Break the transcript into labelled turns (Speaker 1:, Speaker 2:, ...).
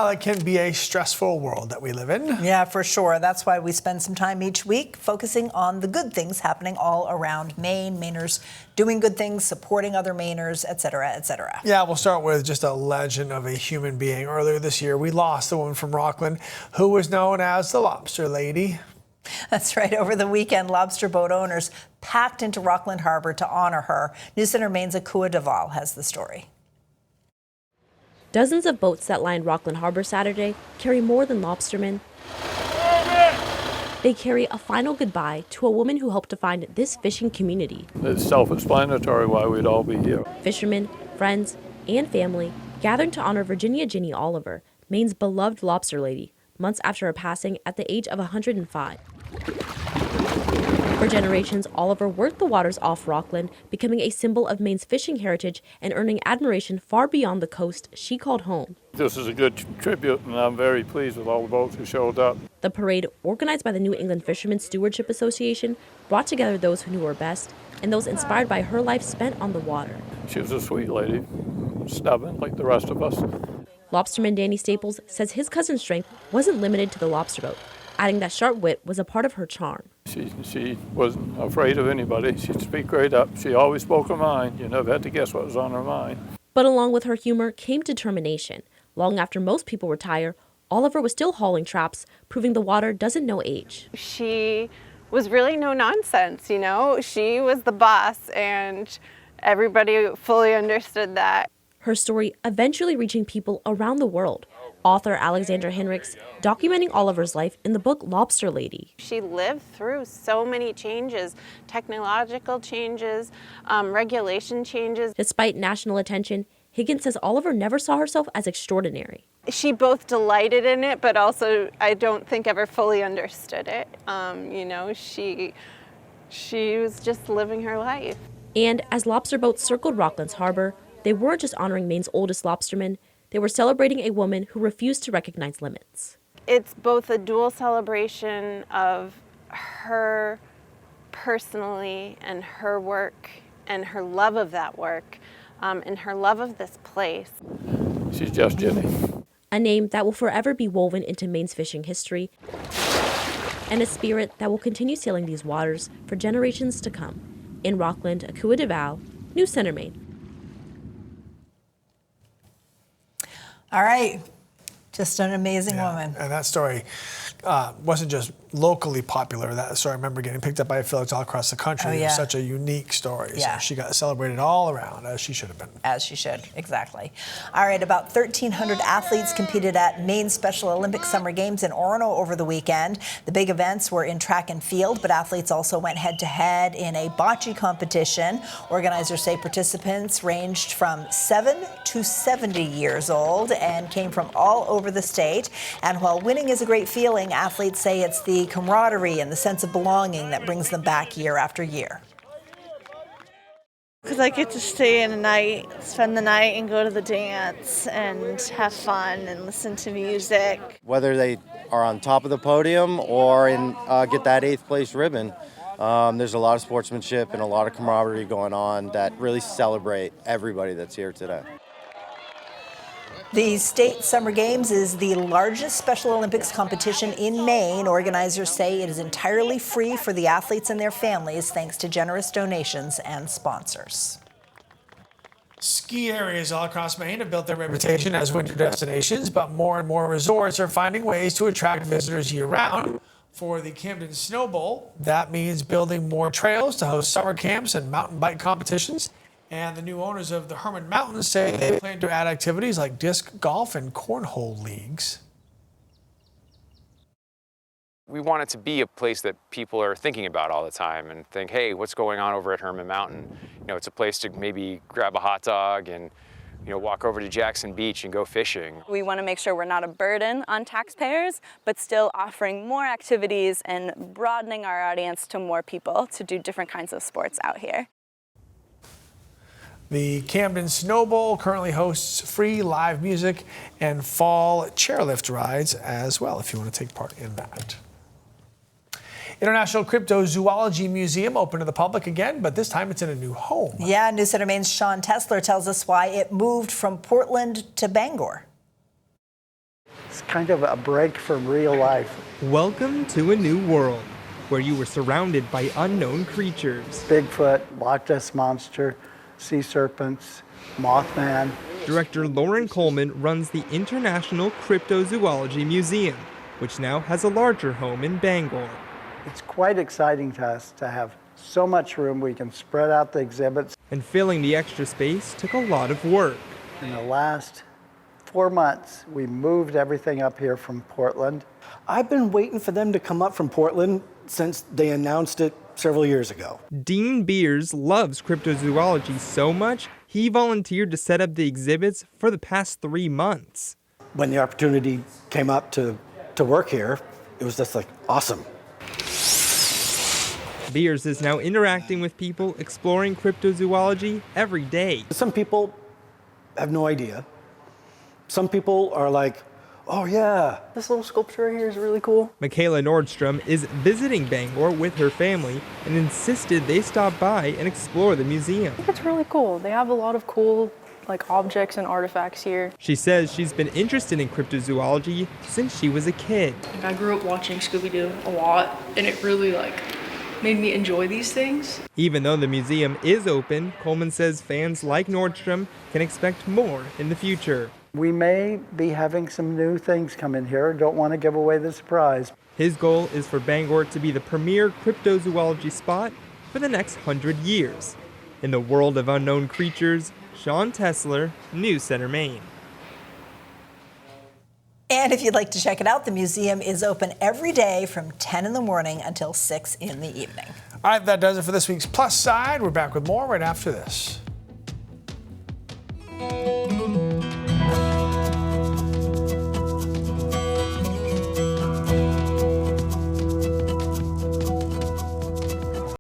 Speaker 1: Well, it can be a stressful world that we live in.
Speaker 2: Yeah, for sure. That's why we spend some time each week focusing on the good things happening all around Maine, Mainers doing good things, supporting other Mainers, et cetera, et cetera.
Speaker 1: Yeah, we'll start with just a legend of a human being. Earlier this year, we lost a woman from Rockland who was known as the Lobster Lady.
Speaker 2: That's right. Over the weekend, lobster boat owners packed into Rockland Harbor to honor her. News Center Maine's Akua Deval has the story.
Speaker 3: Dozens of boats that lined Rockland Harbor Saturday carry more than lobstermen. They carry a final goodbye to a woman who helped to find this fishing community.
Speaker 4: It's self-explanatory why we'd all be here.
Speaker 3: Fishermen, friends, and family gathered to honor Virginia Ginny Oliver, Maine's beloved lobster lady, months after her passing at the age of 105. For generations, Oliver worked the waters off Rockland, becoming a symbol of Maine's fishing heritage and earning admiration far beyond the coast she called home.
Speaker 4: This is a good tribute, and I'm very pleased with all the boats who showed up.
Speaker 3: The parade, organized by the New England Fishermen's Stewardship Association, brought together those who knew her best and those inspired by her life spent on the water.
Speaker 4: She was a sweet lady, stubborn like the rest of us.
Speaker 3: Lobsterman Danny Staples says his cousin's strength wasn't limited to the lobster boat, adding that sharp wit was a part of her charm.
Speaker 4: She wasn't afraid of anybody. She'd speak right up. She always spoke her mind. You never had to guess what was on her mind.
Speaker 3: But along with her humor came determination. Long after most people retire, Oliver was still hauling traps, proving the water doesn't know age.
Speaker 5: She was really no nonsense, you know? She was the boss, and everybody fully understood that.
Speaker 3: Her story eventually reaching people around the world. Author Alexandra Henricks documenting Oliver's life in the book Lobster Lady.
Speaker 5: She lived through so many changes, technological changes, regulation changes.
Speaker 3: Despite national attention, Higgins says Oliver never saw herself as extraordinary.
Speaker 5: She both delighted in it, but also I don't think ever fully understood it. You know, she was just living her life.
Speaker 3: And as lobster boats circled Rockland's harbor, they weren't just honoring Maine's oldest lobsterman, they were celebrating a woman who refused to recognize limits.
Speaker 5: It's both a dual celebration of her personally and her work and her love of that work and her love of this place.
Speaker 4: She's just Ginny.
Speaker 3: A name that will forever be woven into Maine's fishing history and a spirit that will continue sailing these waters for generations to come. In Rockland, Akua Deval, News Center, Maine.
Speaker 2: All right. Just an amazing woman.
Speaker 1: And that story wasn't just locally popular. That story I remember getting picked up by affiliates all across the country.
Speaker 2: Oh, yeah.
Speaker 1: It was such a unique story.
Speaker 2: Yeah.
Speaker 1: So she got celebrated all around, as she should have been.
Speaker 2: As she should, exactly. All right, about 1,300 athletes competed at Maine Special Olympics Summer Games in Orono over the weekend. The big events were in track and field, but athletes also went head-to-head in a bocce competition. Organizers say participants ranged from 7 to 70 years old and came from all over the state. And while winning is a great feeling, athletes say it's the camaraderie and the sense of belonging that brings them back year after year.
Speaker 6: Because I get to stay in a night, spend the night and go to the dance and have fun and listen to music.
Speaker 7: Whether they are on top of the podium or get that 8th place ribbon, there's a lot of sportsmanship and a lot of camaraderie going on that really celebrate everybody that's here today.
Speaker 2: The State Summer Games is the largest Special Olympics competition in Maine. Organizers say it is entirely free for the athletes and their families thanks to generous donations and sponsors.
Speaker 1: Ski areas all across Maine have built their reputation as winter destinations, but more and more resorts are finding ways to attract visitors year-round. For the Camden Snow Bowl, that means building more trails to host summer camps and mountain bike competitions. And the new owners of the Herman Mountains say they plan to add activities like disc golf and cornhole leagues.
Speaker 8: We want it to be a place that people are thinking about all the time and think, hey, what's going on over at Herman Mountain? You know, it's a place to maybe grab a hot dog and, you know, walk over to Jackson Beach and go fishing.
Speaker 9: We want to make sure we're not a burden on taxpayers, but still offering more activities and broadening our audience to more people to do different kinds of sports out here.
Speaker 1: The Camden Snow Bowl currently hosts free live music and fall chairlift rides as well, if you want to take part in that. International Cryptozoology Museum open to the public again, but this time it's in a new home.
Speaker 2: Yeah, News Center Maine's Sean Tesler tells us why it moved from Portland to Bangor.
Speaker 10: kind of a break from real life.
Speaker 11: Welcome to a new world where you were surrounded by unknown creatures.
Speaker 10: Bigfoot, Loch Ness Monster, sea serpents, Mothman.
Speaker 11: Director Lauren Coleman runs the International Cryptozoology Museum, which now has a larger home in Bangor.
Speaker 10: It's quite exciting to us to have so much room. We can spread out the exhibits.
Speaker 11: And filling the extra space took a lot of work.
Speaker 10: In the last 4 months, we moved everything up here from Portland.
Speaker 12: I've been waiting for them to come up from Portland since they announced it several years ago.
Speaker 11: Dean Beers loves cryptozoology so much, he volunteered to set up the exhibits for the past 3 months.
Speaker 12: When the opportunity came up to work here, it was just like awesome.
Speaker 11: Beers is now interacting with people exploring cryptozoology every day.
Speaker 12: Some people have no idea. Some people are like, oh yeah, this little sculpture right here is really cool.
Speaker 11: Michaela Nordstrom is visiting Bangor with her family and insisted they stop by and explore the museum.
Speaker 13: I think it's really cool. They have a lot of cool objects and artifacts here.
Speaker 11: She says she's been interested in cryptozoology since she was a kid.
Speaker 13: I grew up watching Scooby-Doo a lot, and it really made me enjoy these things.
Speaker 11: Even though the museum is open, Coleman says fans like Nordstrom can expect more in the future.
Speaker 10: We may be having some new things come in here. Don't want to give away the surprise.
Speaker 11: His goal is for Bangor to be the premier cryptozoology spot for the next 100 years. In the world of unknown creatures, Sean Tessler, News Center, Maine.
Speaker 2: And if you'd like to check it out, the museum is open every day from 10 in the morning until 6 in the evening.
Speaker 1: All right, that does it for this week's Plus Side. We're back with more right after this.